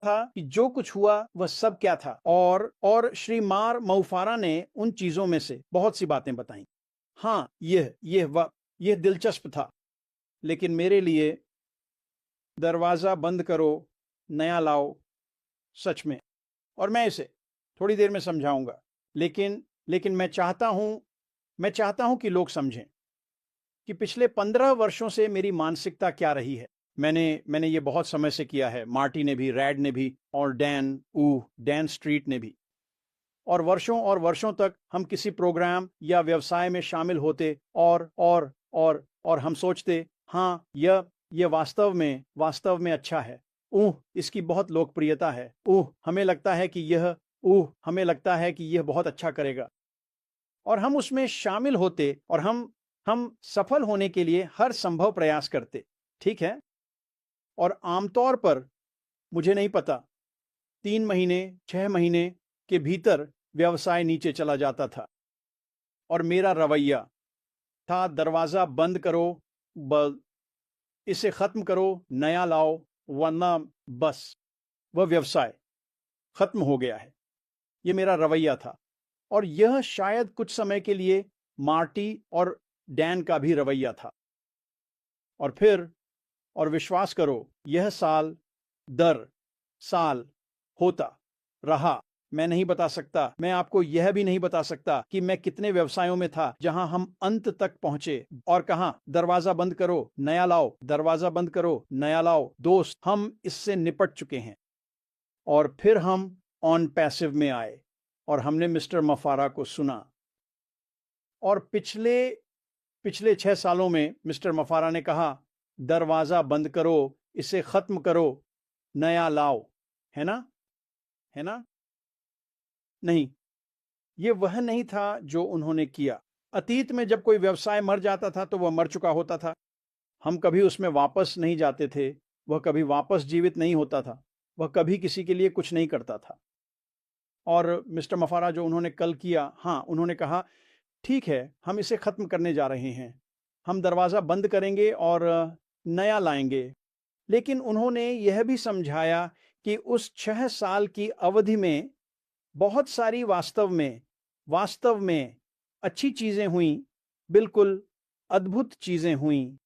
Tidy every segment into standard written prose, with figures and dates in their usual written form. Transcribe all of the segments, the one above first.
था कि जो कुछ हुआ वह सब क्या था, और श्री मार मऊफारा ने उन चीजों में से बहुत सी बातें बताई। हाँ, यह दिलचस्प था, लेकिन मेरे लिए दरवाजा बंद करो, नया लाओ, सच में, और मैं इसे थोड़ी देर में समझाऊंगा, लेकिन मैं चाहता हूं कि लोग समझें कि पिछले 15 वर्षों से मेरी मानसिकता क्या रही है। मैंने ये बहुत समय से किया है, मार्टी ने भी, रैड ने भी, और डैन स्ट्रीट ने भी। और वर्षों तक हम किसी प्रोग्राम या व्यवसाय में शामिल होते और हम सोचते, हाँ, यह वास्तव में अच्छा है। इसकी बहुत लोकप्रियता है। हमें लगता है कि यह बहुत अच्छा करेगा, और हम उसमें शामिल होते, और हम सफल होने के लिए हर संभव प्रयास करते, ठीक है। और आमतौर पर, मुझे नहीं पता, 3 महीने 6 महीने के भीतर व्यवसाय नीचे चला जाता था। और मेरा रवैया था, दरवाजा बंद करो, इसे खत्म करो, नया लाओ, वरना बस वह व्यवसाय खत्म हो गया है। यह मेरा रवैया था, और यह शायद कुछ समय के लिए मार्टी और डैन का भी रवैया था। और विश्वास करो, यह साल दर साल होता रहा। मैं आपको यह भी नहीं बता सकता कि मैं कितने व्यवसायों में था जहां हम अंत तक पहुंचे और कहा, दरवाजा बंद करो, नया लाओ, दरवाजा बंद करो, नया लाओ। दोस्त, हम इससे निपट चुके हैं। और फिर हम ऑन पैसिव में आए, और हमने मिस्टर मफारा को सुना। और पिछले 6 सालों में मिस्टर मफारा ने कहा, दरवाजा बंद करो, इसे खत्म करो, नया लाओ। है ना? नहीं, यह वह नहीं था जो उन्होंने किया। अतीत में जब कोई व्यवसाय मर जाता था तो वह मर चुका होता था। हम कभी उसमें वापस नहीं जाते थे। वह कभी वापस जीवित नहीं होता था। वह कभी किसी के लिए कुछ नहीं करता था। और मिस्टर मफारा जो उन्होंने कल किया, हाँ, उन्होंने कहा, ठीक है, हम इसे खत्म करने जा रहे हैं, हम दरवाजा बंद करेंगे और नया लाएंगे। लेकिन उन्होंने यह भी समझाया कि उस 6 साल की अवधि में बहुत सारी वास्तव में अच्छी चीजें हुई, बिल्कुल अद्भुत चीजें हुई।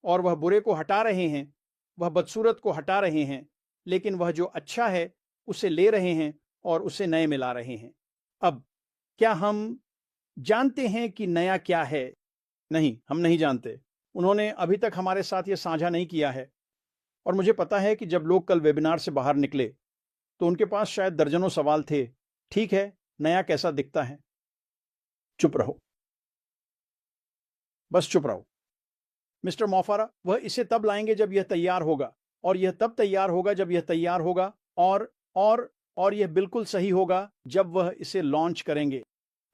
और वह बुरे को हटा रहे हैं, वह बदसूरत को हटा रहे हैं, लेकिन वह जो अच्छा है उसे ले रहे हैं और उसे नए मिला रहे हैं। अब क्या हम जानते हैं कि नया क्या है? नहीं, हम नहीं जानते। उन्होंने अभी तक हमारे साथ यह साझा नहीं किया है। और मुझे पता है कि जब लोग कल वेबिनार से बाहर निकले तो उनके पास शायद दर्जनों सवाल थे। ठीक है, नया कैसा दिखता है? चुप रहो, बस चुप रहो। मिस्टर मौफारा, वह इसे तब लाएंगे जब यह तैयार होगा, और यह तब तैयार होगा जब यह तैयार होगा, और यह बिल्कुल सही होगा जब वह इसे लॉन्च करेंगे।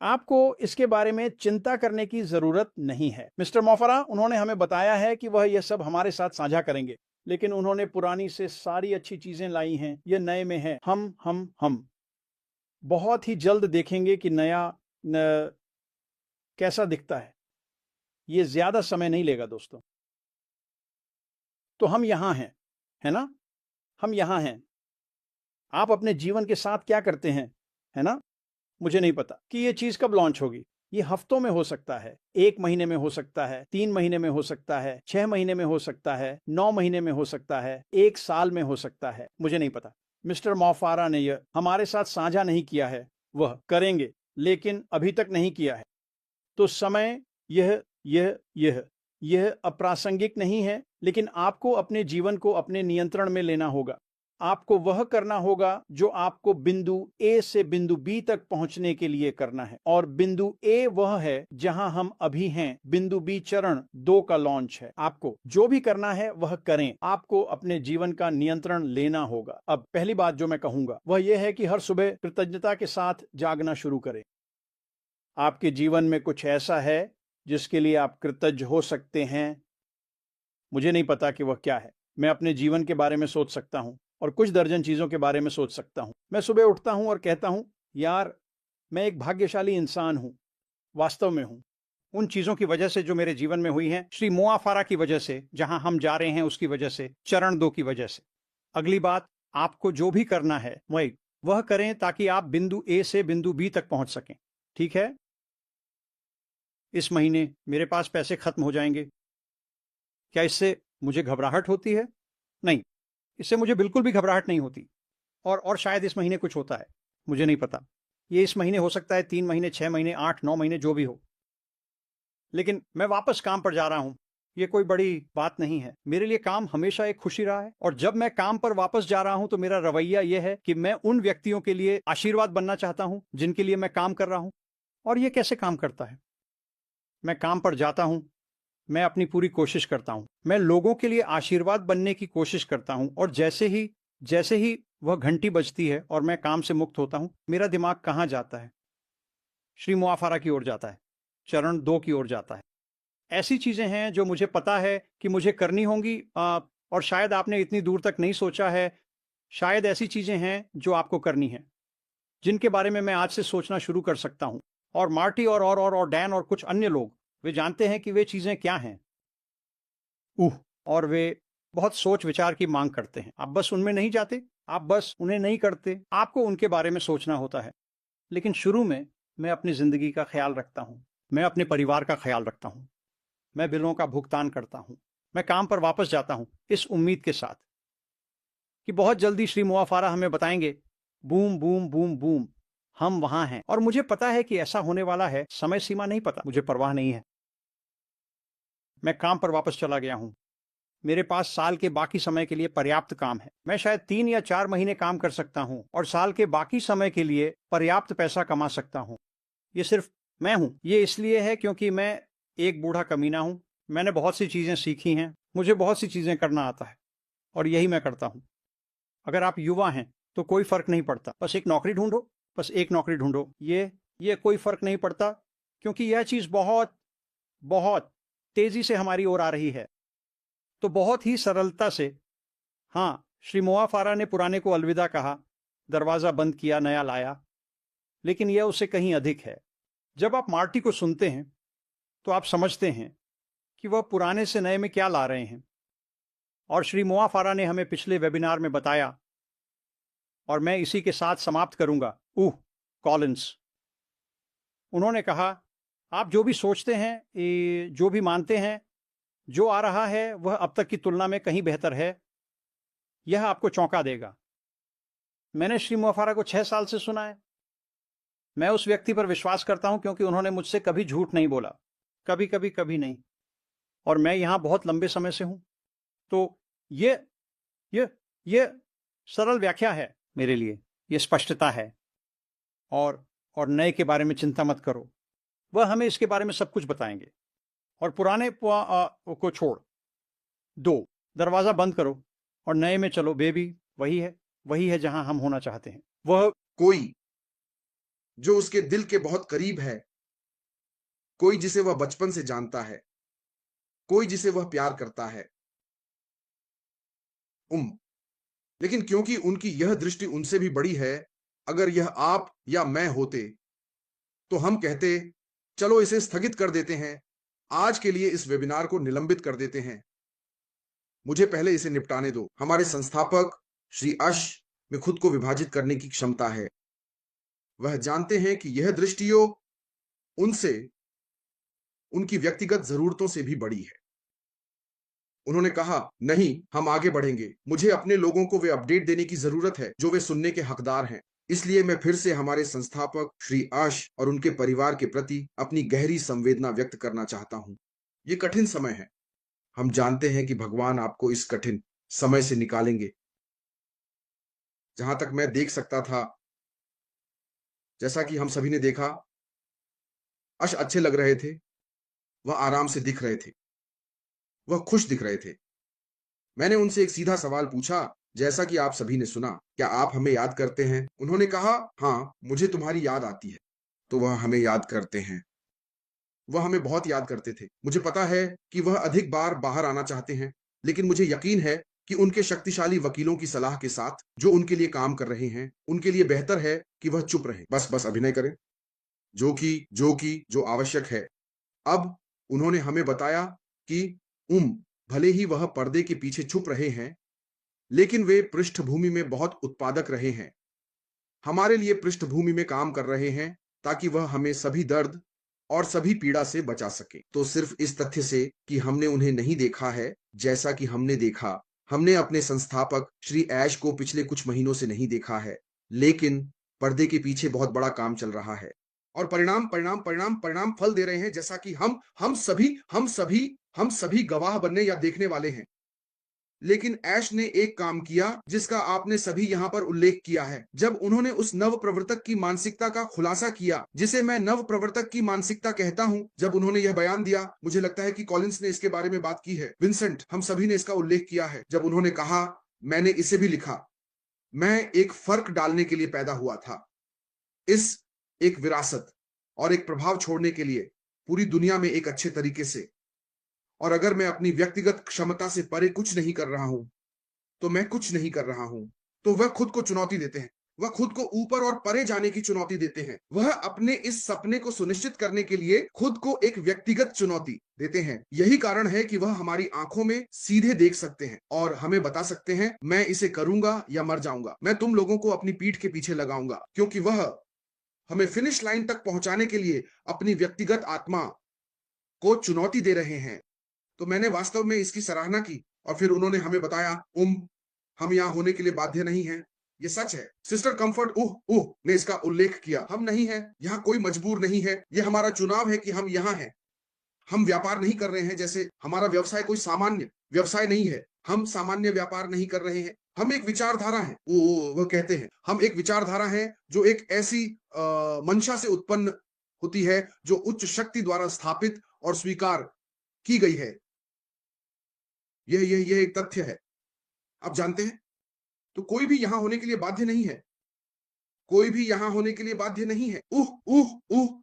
आपको इसके बारे में चिंता करने की जरूरत नहीं है। मिस्टर मौफारा, उन्होंने हमें बताया है कि वह यह सब हमारे साथ साझा करेंगे, लेकिन उन्होंने पुरानी से सारी अच्छी चीजें लाई हैं। यह नए में है। हम बहुत ही जल्द देखेंगे कि नया कैसा दिखता है। यह ज्यादा समय नहीं लेगा दोस्तों। तो हम यहां हैं, है ना? हम यहां हैं। आप अपने जीवन के साथ क्या करते हैं, है ना? मुझे नहीं पता कि यह चीज कब लॉन्च होगी। ये हफ्तों में हो सकता है, 1 महीने में हो सकता है, 3 महीने में हो सकता है, 6 महीने में हो सकता है, 9 महीने में हो सकता है, 1 साल में हो सकता है, मुझे नहीं पता। मिस्टर मौफारा ने यह हमारे साथ साझा नहीं किया है। वह करेंगे, लेकिन अभी तक नहीं किया है। तो समय यह अप्रासंगिक नहीं है, लेकिन आपको अपने जीवन को अपने नियंत्रण में लेना होगा। आपको वह करना होगा जो आपको बिंदु ए से बिंदु बी तक पहुंचने के लिए करना है। और बिंदु ए वह है जहां हम अभी हैं। बिंदु बी चरण 2 का लॉन्च है। आपको जो भी करना है वह करें। आपको अपने जीवन का नियंत्रण लेना होगा। अब पहली बात जो मैं कहूंगा वह यह है कि हर सुबह कृतज्ञता के साथ जागना शुरू करें। आपके जीवन में कुछ ऐसा है जिसके लिए आप कृतज्ञ हो सकते हैं। मुझे नहीं पता कि वह क्या है। मैं अपने जीवन के बारे में सोच सकता हूं और कुछ दर्जन चीजों के बारे में सोच सकता हूं। मैं सुबह उठता हूं और कहता हूं, यार, मैं एक भाग्यशाली इंसान हूं। वास्तव में हूं। उन चीजों की वजह से जो मेरे जीवन में हुई हैं, श्री मोआफारा की वजह से, जहां हम जा रहे हैं उसकी वजह से, चरण 2 की वजह से। अगली बात, आपको जो भी करना है वह करें ताकि आप बिंदु ए से बिंदु बी तक पहुंच सकें। ठीक है? इस महीने मेरे पास पैसे खत्म हो जाएंगे। क्या इससे मुझे घबराहट होती है? नहीं, इससे मुझे बिल्कुल भी घबराहट नहीं होती। और शायद इस महीने कुछ होता है, मुझे नहीं पता। ये इस महीने हो सकता है, 3 महीने, 6 महीने, 8, 9 महीने, जो भी हो। लेकिन मैं वापस काम पर जा रहा हूं। ये कोई बड़ी बात नहीं है। मेरे लिए काम हमेशा एक खुशी रहा है, और जब मैं काम पर वापस जा रहा हूं तो मेरा रवैया यह है कि मैं उन व्यक्तियों के लिए आशीर्वाद बनना चाहता हूं जिनके लिए मैं काम कर रहा हूं। और ये कैसे काम करता है? मैं काम पर जाता हूं, मैं अपनी पूरी कोशिश करता हूं, मैं लोगों के लिए आशीर्वाद बनने की कोशिश करता हूं, और जैसे ही वह घंटी बजती है और मैं काम से मुक्त होता हूं, मेरा दिमाग कहां जाता है? श्री मुआफारा की ओर जाता है, चरण 2 की ओर जाता है। ऐसी चीजें हैं जो मुझे पता है कि मुझे करनी होंगी, और शायद आपने इतनी दूर तक नहीं सोचा है। शायद ऐसी चीजें हैं जो आपको करनी है, जिनके बारे में मैं आज से सोचना शुरू कर सकता हूं। और मार्टी और डैन और कुछ अन्य लोग, वे जानते हैं कि वे चीजें क्या हैं। और वे बहुत सोच विचार की मांग करते हैं। आप बस उनमें नहीं जाते, आप बस उन्हें नहीं करते, आपको उनके बारे में सोचना होता है। लेकिन शुरू में मैं अपनी जिंदगी का ख्याल रखता हूं, मैं अपने परिवार का ख्याल रखता हूं, मैं बिलों का भुगतान करता हूं, मैं काम पर वापस जाता हूं इस उम्मीद के साथ कि बहुत जल्दी श्री मुआफारा हमें बताएंगे, बूम बूम बूम बूम, हम वहां हैं। और मुझे पता है कि ऐसा होने वाला है, समय सीमा नहीं पता, मुझे परवाह नहीं है। मैं काम पर वापस चला गया हूं। मेरे पास साल के बाकी समय के लिए पर्याप्त काम है। मैं शायद 3 या 4 महीने काम कर सकता हूं और साल के बाकी समय के लिए पर्याप्त पैसा कमा सकता हूं। ये सिर्फ मैं हूं। ये इसलिए है क्योंकि मैं एक बूढ़ा कमीना हूं। मैंने बहुत सी चीजें सीखी हैं, मुझे बहुत सी चीजें करना आता है, और यही मैं करता हूं। अगर आप युवा हैं तो कोई फर्क नहीं पड़ता, बस एक नौकरी ढूंढो, बस एक नौकरी ढूंढो। ये कोई फर्क नहीं पड़ता, क्योंकि यह चीज बहुत बहुत तेजी से हमारी ओर आ रही है। तो बहुत ही सरलता से, हाँ, श्री मुआफारा ने पुराने को अलविदा कहा, दरवाजा बंद किया, नया लाया। लेकिन यह उससे कहीं अधिक है। जब आप मार्टी को सुनते हैं तो आप समझते हैं कि वह पुराने से नए में क्या ला रहे हैं। और श्री मुआफारा ने हमें पिछले वेबिनार में बताया, और मैं इसी के साथ समाप्त करूंगा। कॉलिंस, उन्होंने कहा, आप जो भी सोचते हैं, जो भी मानते हैं, जो आ रहा है वह अब तक की तुलना में कहीं बेहतर है। यह आपको चौंका देगा। मैंने श्री मुआफारा को 6 साल से सुना है। मैं उस व्यक्ति पर विश्वास करता हूं क्योंकि उन्होंने मुझसे कभी झूठ नहीं बोला, कभी नहीं। और मैं यहां बहुत लंबे समय से हूं। तो ये सरल व्याख्या है मेरे लिए, ये स्पष्टता है। और नए के बारे में चिंता मत करो, वह हमें इसके बारे में सब कुछ बताएंगे। और पुराने को छोड़ दो, दरवाजा बंद करो और नए में चलो बेबी। वही है जहां हम होना चाहते हैं। वह कोई जो उसके दिल के बहुत करीब है, कोई जिसे वह बचपन से जानता है, कोई जिसे वह प्यार करता है। लेकिन क्योंकि उनकी यह दृष्टि उनसे भी बड़ी है, अगर यह आप या मैं होते तो हम कहते, चलो इसे स्थगित कर देते हैं, आज के लिए इस वेबिनार को निलंबित कर देते हैं, मुझे पहले इसे निपटाने दो। हमारे संस्थापक श्री अश में खुद को विभाजित करने की क्षमता है। वह जानते हैं कि यह दृष्टियों उनसे, उनकी व्यक्तिगत जरूरतों से भी बड़ी है। उन्होंने कहा, नहीं, हम आगे बढ़ेंगे। मुझे अपने लोगों को वे अपडेट देने की जरूरत है जो वे सुनने के हकदार हैं। इसलिए मैं फिर से हमारे संस्थापक श्री आश और उनके परिवार के प्रति अपनी गहरी संवेदना व्यक्त करना चाहता हूं। ये कठिन समय है। हम जानते हैं कि भगवान आपको इस कठिन समय से निकालेंगे। जहां तक मैं देख सकता था, जैसा कि हम सभी ने देखा, अश अच्छे लग रहे थे, वह आराम से दिख रहे थे, वह खुश दिख रहे थे। मैंने उनसे एक सीधा सवाल पूछा, जैसा कि आप सभी ने सुना, क्या आप हमें याद करते हैं? उन्होंने कहा, हाँ, मुझे तुम्हारी याद आती है। तो वह हमें याद करते हैं। वह हमें बहुत याद करते थे। मुझे पता है कि वह अधिक बार बाहर आना चाहते हैं, लेकिन मुझे यकीन है कि उनके शक्तिशाली वकीलों की सलाह के साथ जो उनके लिए काम कर रहे हैं, उनके लिए बेहतर है कि वह चुप रहे, बस अभिनय करें, जो आवश्यक है। अब उन्होंने हमें बताया कि भले ही वह पर्दे के पीछे छुप रहे हैं, लेकिन वे पृष्ठभूमि में बहुत उत्पादक रहे हैं, हमारे लिए पृष्ठभूमि में काम कर रहे हैं ताकि वह हमें सभी दर्द और सभी पीड़ा से बचा सके। तो सिर्फ इस तथ्य से कि हमने उन्हें नहीं देखा है जैसा कि हमने देखा, हमने अपने संस्थापक श्री ऐश को पिछले कुछ महीनों से नहीं देखा है, लेकिन पर्दे के पीछे बहुत बड़ा काम चल रहा है और परिणाम परिणाम परिणाम परिणाम फल दे रहे हैं, जैसा कि हम सभी गवाह बनने या देखने वाले हैं। लेकिन ऐश ने एक काम किया जिसका आपने सभी यहां पर उल्लेख किया है। जब उन्होंने उस नव प्रवर्तक की मानसिकता का खुलासा किया, जिसे मैं नव प्रवर्तक की मानसिकता कहता हूं, जब उन्होंने यह बयान दिया, मुझे लगता है कि कॉलिंस ने इसके बारे में बात की है, विंसेंट, हम सभी ने इसका उल्लेख किया है, जब उन्होंने कहा, मैंने इसे भी लिखा, मैं एक फर्क डालने के लिए पैदा हुआ था, इस एक विरासत और एक प्रभाव छोड़ने के लिए पूरी दुनिया में एक अच्छे तरीके से। और अगर मैं अपनी व्यक्तिगत क्षमता से परे कुछ नहीं कर रहा हूं, तो मैं कुछ नहीं कर रहा हूं। तो वह खुद को चुनौती देते हैं, वह खुद को ऊपर और परे जाने की चुनौती देते हैं, वह अपने इस सपने को सुनिश्चित करने के लिए खुद को एक व्यक्तिगत चुनौती देते हैं। यही कारण है कि वह हमारी आंखों में सीधे देख सकते हैं और हमें बता सकते हैं, मैं इसे करूंगा या मर जाऊंगा, मैं तुम लोगों को अपनी पीठ के पीछे लगाऊंगा, क्योंकि वह हमें फिनिश लाइन तक पहुंचाने के लिए अपनी व्यक्तिगत आत्मा को चुनौती दे रहे हैं। तो मैंने वास्तव में इसकी सराहना की और फिर उन्होंने हमें बताया, हम यहाँ होने के लिए बाध्य नहीं हैं। ये सच है। सिस्टर कंफर्ट ने इसका उल्लेख किया, हम नहीं हैं, यहाँ कोई मजबूर नहीं है, ये हमारा चुनाव है कि हम यहाँ हैं। हम व्यापार नहीं कर रहे हैं जैसे हमारा व्यवसाय कोई सामान्य व्यवसाय नहीं है, हम सामान्य व्यापार नहीं कर रहे हैं, हम एक विचारधारा है। वो कहते हैं, हम एक विचारधारा है जो एक ऐसी मंशा से उत्पन्न होती है जो उच्च शक्ति द्वारा स्थापित और स्वीकार की गई है। यह एक तथ्य है। आप जानते हैं, तो कोई भी यहां होने के लिए बाध्य नहीं है, कोई भी यहां होने के लिए बाध्य नहीं है।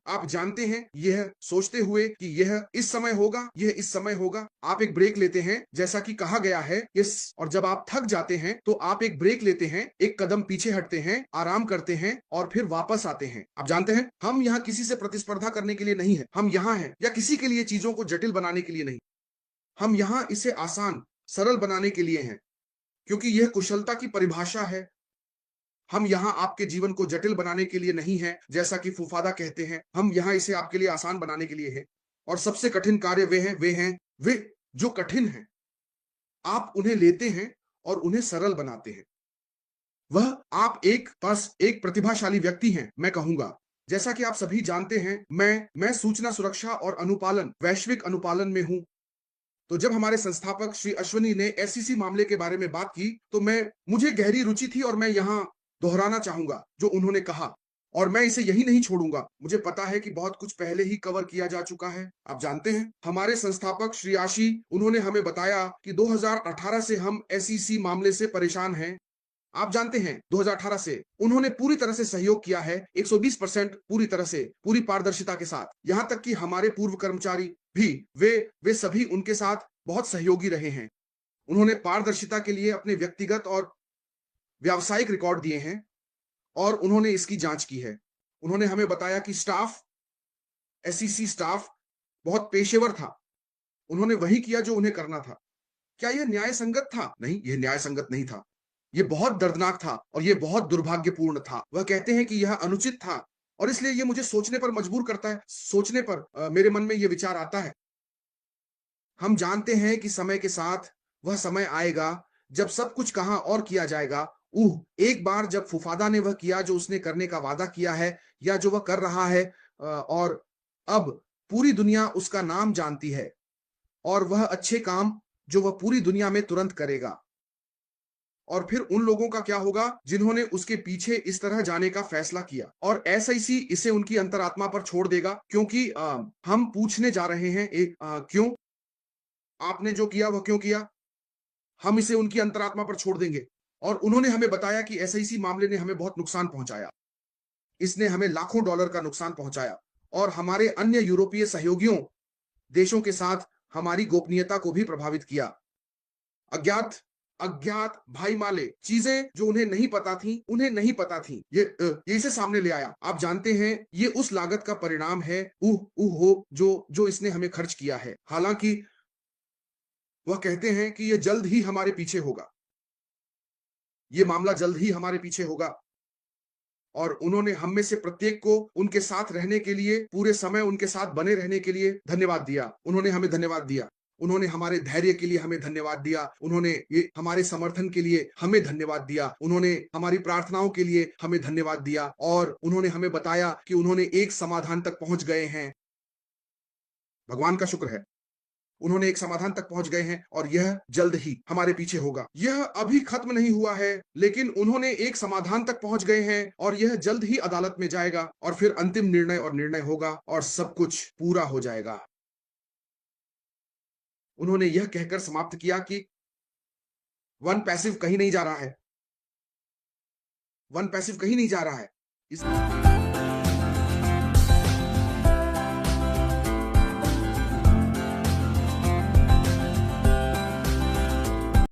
आप जानते हैं, यह सोचते हुए कि यह इस समय होगा, यह इस समय होगा, आप एक ब्रेक लेते हैं जैसा कि कहा गया है, और जब आप थक जाते हैं तो आप एक ब्रेक लेते हैं, एक कदम पीछे हटते हैं, आराम करते हैं और फिर वापस आते हैं। आप जानते हैं, हम यहाँ किसी से प्रतिस्पर्धा करने के लिए नहीं है, हम यहाँ हैं, या किसी के लिए चीजों को जटिल बनाने के लिए नहीं, हम यहाँ इसे आसान सरल बनाने के लिए हैं, क्योंकि यह कुशलता की परिभाषा है। हम यहाँ आपके जीवन को जटिल बनाने के लिए नहीं है, जैसा कि फुफादा कहते हैं, हम यहाँ इसे आपके लिए आसान बनाने के लिए है। और सबसे कठिन कार्य वे जो कठिन हैं, आप उन्हें लेते हैं और उन्हें सरल बनाते हैं। वह आप एक प्रतिभाशाली व्यक्ति हैं, मैं कहूंगा। जैसा कि आप सभी जानते हैं, मैं सूचना सुरक्षा और अनुपालन, वैश्विक अनुपालन में हूं। तो जब हमारे संस्थापक श्री अश्वनी ने एसईसी मामले के बारे में बात की, तो मुझे गहरी रुचि थी और मैं यहाँ दोहराना चाहूंगा जो उन्होंने कहा, और मैं इसे यही नहीं छोड़ूंगा। मुझे पता है कि बहुत कुछ पहले ही कवर किया जा चुका है। आप जानते हैं, हमारे संस्थापक श्री आशी, उन्होंने हमें बताया कि 2018 से हम एसईसी मामले से परेशान हैं। आप जानते हैं, 2018 से उन्होंने पूरी तरह से सहयोग किया है, 120% पूरी तरह से, पूरी पारदर्शिता के साथ। यहां तक कि हमारे पूर्व कर्मचारी भी, वे सभी उनके साथ बहुत सहयोगी रहे हैं। उन्होंने पारदर्शिता के लिए अपने व्यक्तिगत और व्यावसायिक रिकॉर्ड दिए हैं और उन्होंने इसकी जांच की है। उन्होंने हमें बताया कि एसईसी स्टाफ बहुत पेशेवर था। उन्होंने वही किया जो उन्हें करना था। क्या यह न्याय संगत था? नहीं, यह न्याय संगत नहीं था। यह बहुत दर्दनाक था और यह बहुत दुर्भाग्यपूर्ण था। वह कहते हैं कि यह अनुचित था और इसलिए यह मुझे सोचने पर मजबूर करता है। सोचने पर मेरे मन में यह विचार आता है, हम जानते हैं कि समय के साथ वह समय आएगा जब सब कुछ कहां और किया जाएगा। एक बार जब फुफादा ने वह किया जो उसने करने का वादा किया है या जो वह कर रहा है, और अब पूरी दुनिया उसका नाम जानती है, और वह अच्छे काम जो वह पूरी दुनिया में तुरंत करेगा। और फिर उन लोगों का क्या होगा जिन्होंने उसके पीछे इस तरह जाने का फैसला किया, और एसआईसी इसे उनकी अंतरात्मा पर छोड़ देगा, क्योंकि हम पूछने जा रहे हैं क्यों आपने जो किया वह क्यों किया, हम इसे उनकी अंतरात्मा पर छोड़ देंगे। और उन्होंने हमें बताया कि एसआईसी मामले ने हमें बहुत नुकसान पहुंचाया, इसने हमें लाखों डॉलर का नुकसान पहुंचाया और हमारे अन्य यूरोपीय सहयोगियों देशों के साथ हमारी गोपनीयता को भी प्रभावित किया। अज्ञात भाई माले, चीजें जो उन्हें नहीं पता थी, ये इसे सामने ले आया। आप जानते हैं, ये उस लागत का परिणाम है जो इसने हमें खर्च किया है। हालांकि वह कहते हैं कि यह जल्द ही हमारे पीछे होगा। ये मामला जल्द ही हमारे पीछे होगा। और उन्होंने हम में से प्रत्येक को उनके साथ रहने के लिए, पूरे समय उनके साथ बने रहने के लिए धन्यवाद दिया। उन्होंने हमें धन्यवाद दिया। उन्होंने हमारे धैर्य के लिए हमें धन्यवाद दिया। उन्होंने ये हमारे समर्थन के लिए हमें धन्यवाद दिया। उन्होंने हमारी प्रार्थनाओं के लिए हमें धन्यवाद दिया और उन्होंने हमें बताया कि उन्होंने एक समाधान तक पहुंच गए हैं। भगवान का शुक्र है, उन्होंने एक समाधान तक पहुंच गए हैं और यह जल्द ही हमारे पीछे होगा। यह अभी खत्म नहीं हुआ है, लेकिन उन्होंने एक समाधान तक पहुंच गए हैं और यह जल्द ही अदालत में जाएगा और फिर अंतिम निर्णय होगा और सब कुछ पूरा हो जाएगा। उन्होंने यह कहकर समाप्त किया कि वन पैसिव कहीं नहीं जा रहा है। वन पैसिव कहीं नहीं जा रहा है।